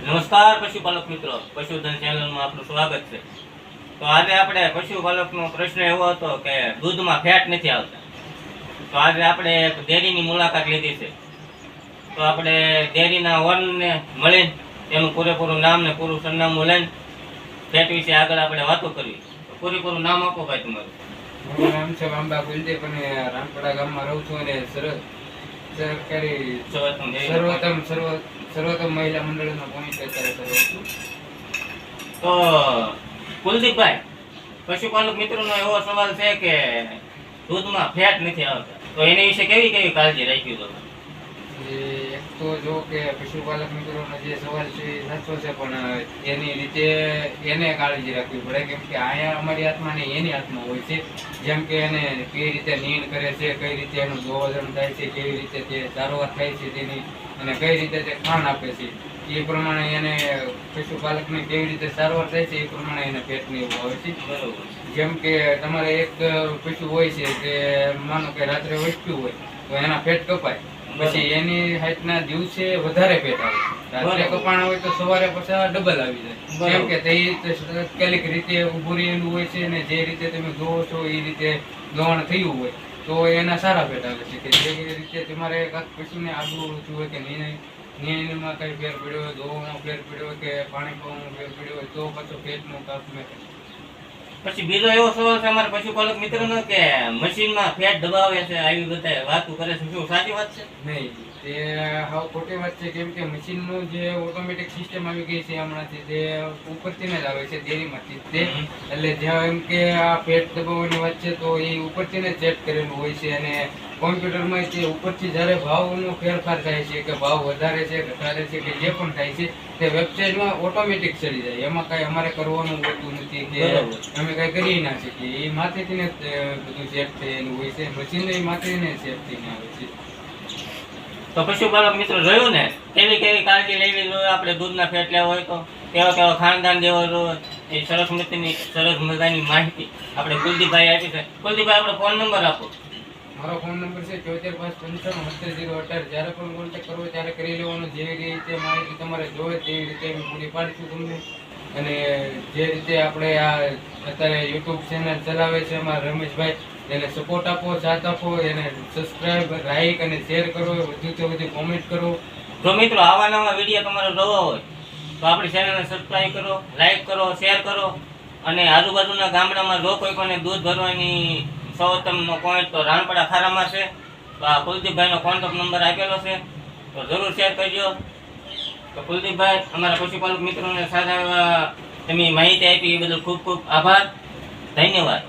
નમસ્કાર પશુપાલક મિત્રો, પશુધન ચેનલમાં આપનું સ્વાગત છે. તો આજે આપણે પશુપાલકનો પ્રશ્ન એવો હતો કે દૂધમાં ફેટ નથી આવતા. તો આજે આપણે એક ડેરીની મુલાકાત લીધી છે. તો આપણે ડેરીના ઓનરને મળીને તેનું પૂરેપૂરું નામ ને પૂરું સરનામું લઈને ફેટ વિશે આગળ આપણે વાતો કરવી. તો પૂરેપૂરું નામ આપો ભાઈ તમારું. મારું નામ છે વાંબા કુલદીપ અને રામપડા ગામમાં રહું છું અને સરકારી સર્વોત્તમ મહિલા મંડળનો પોઈન્ટ અત્યારે કરું છું. તો કુલદીપભાઈ, પશુપાલક મિત્રોનો એવો સવાલ છે કે દૂધમાં ફેટ નથી આવતા, તો એની વિશે કેવી કેવી કાળજી રાખવી જોઈએ? એક તો જો કે પશુપાલક મિત્રોનો જે સવાલ છે એ સાચો છે, પણ એની રીતે એને કાળજી રાખવી પડે, કેમ કે અહીંયા અમારી હાથમાં ને એની હાથમાં હોય છે. જેમ કે એને કઈ રીતે નીણ કરે છે, કઈ રીતે એનું ગોવર્ધન થાય છે, કેવી રીતે તે સારવાર થાય છે તેની, અને કઈ રીતે તે ખાણ આપે છે, એ પ્રમાણે એને પશુપાલકને કેવી રીતે સારવાર થાય છે એ પ્રમાણે એને પેટની એવું આવે છે. બરોબર. જેમ કે તમારે એક પશુ હોય છે તે માનો કે રાત્રે વચ્યું હોય તો એના પેટ કપાય, પછી એની હાઈટના દિવસે વધારે પેટ આવે. રાત્રે કપાણા હોય તો સવારે પછી ડબલ આવી જાય. કેમ કે તે તાત્કાલિક રીતે ઉભું રહેલું હોય છે અને જે રીતે તમે જોવો છો એ રીતે દોણ થયું હોય તો એના સારા પેટ આવે છે. કે જે રીતે તમારે કાંઈક પશુને આગળ ઓછું હોય કે નિર્ણયમાં કઈ ફેર પડ્યો હોય, દોવામાં ફેર પડ્યો હોય કે પાણી પીવામાં ફેર પડ્યો હોય તો પાછો પેટનું કાપ મેં. પછી બીજો એવો સવાલ છે અમારા પશુપાલક મિત્રોનો કે મશીનમાં ફેટ દબાવે છે, આવી બધા વાતો કરે છે, શું સાચી વાત છે? નહીં, તે હાવ ખોટી વાત છે. કેમ કે મશીનનું જે ઓટોમેટિક સિસ્ટમ આવી ગઈ છે હમણાંથી, તે ઉપરથી જ આવે છે ડેરીમાંથી તે. એટલે જ્યાં એમ કે આ પેટ દબાવવાની વાત છે તો એ ઉપરથી ને ચેક કરેલું હોય છે, અને કોમ્પ્યુટરમાં તે ઉપરથી જ્યારે ભાવનો ફેરફાર થાય છે કે ભાવ વધારે છે ઘટાડે છે કે જે પણ થાય છે તે વેબસાઇટમાં ઓટોમેટિક ચડી જાય. એમાં કાંઈ અમારે કરવાનું હોતું નથી કે અમે કાંઈ કરી ના શકીએ. એ માથેથી ને બધું સેટ થયેલું હોય છે, મશીન એ માથેથી સેટ થઈને આવે છે. તો પશુપાલક મિત્રો જોયું ને, કેવી કેવી કાળજી લેવી જોઈએ આપણે દૂધના ફેટ લેવા હોય તો, કેવા કેવા ખાનદાન દેવા જોઈએ, એ સરસ મજાની માહિતી આપણે કુલદીપભાઈ આપી છે. કુલદીપભાઈ, આપણો ફોન નંબર આપો. મારો ફોન નંબર છે 74,595,70,78. જ્યારે પણ કોન્ટેક્ટ કરવો ત્યારે કરી લેવાનો. જેવી રીતે માહિતી તમારે જોઈએ તેવી રીતે અમે પૂરી પાડીશું તમને. અને જે રીતે આપણે આ અત્યારે યુટ્યુબ ચેનલ ચલાવે છે અમારા રમેશભાઈ, એને સપોર્ટ આપો, સાથ આપો, એને સબસ્ક્રાઈબ, લાઈક અને શેર કરો, વધુથી વધુ કોમેન્ટ કરો. જો મિત્રો આવા નવા વિડીયો તમારે જોવા હોય તો આપણી ચેનલને સબસ્ક્રાઈબ કરો, લાઈક કરો, શેર કરો. અને આજુબાજુના ગામડામાં જો કોઈ કોઈને દૂધ ભરવાની સૌત્તમનો પોઈન્ટ તો રાણપડા ખારામાં છે. તો આ કુલદીપભાઈનો કોન્ટેક્ટ નંબર આપેલો છે, તો જરૂર શેર કરજો. તો કુલદીપભાઈ, અમારા પશુપાલક મિત્રોને સારા એવા તમે માહિતી આપી એ બદલ ખૂબ ખૂબ આભાર, ધન્યવાદ.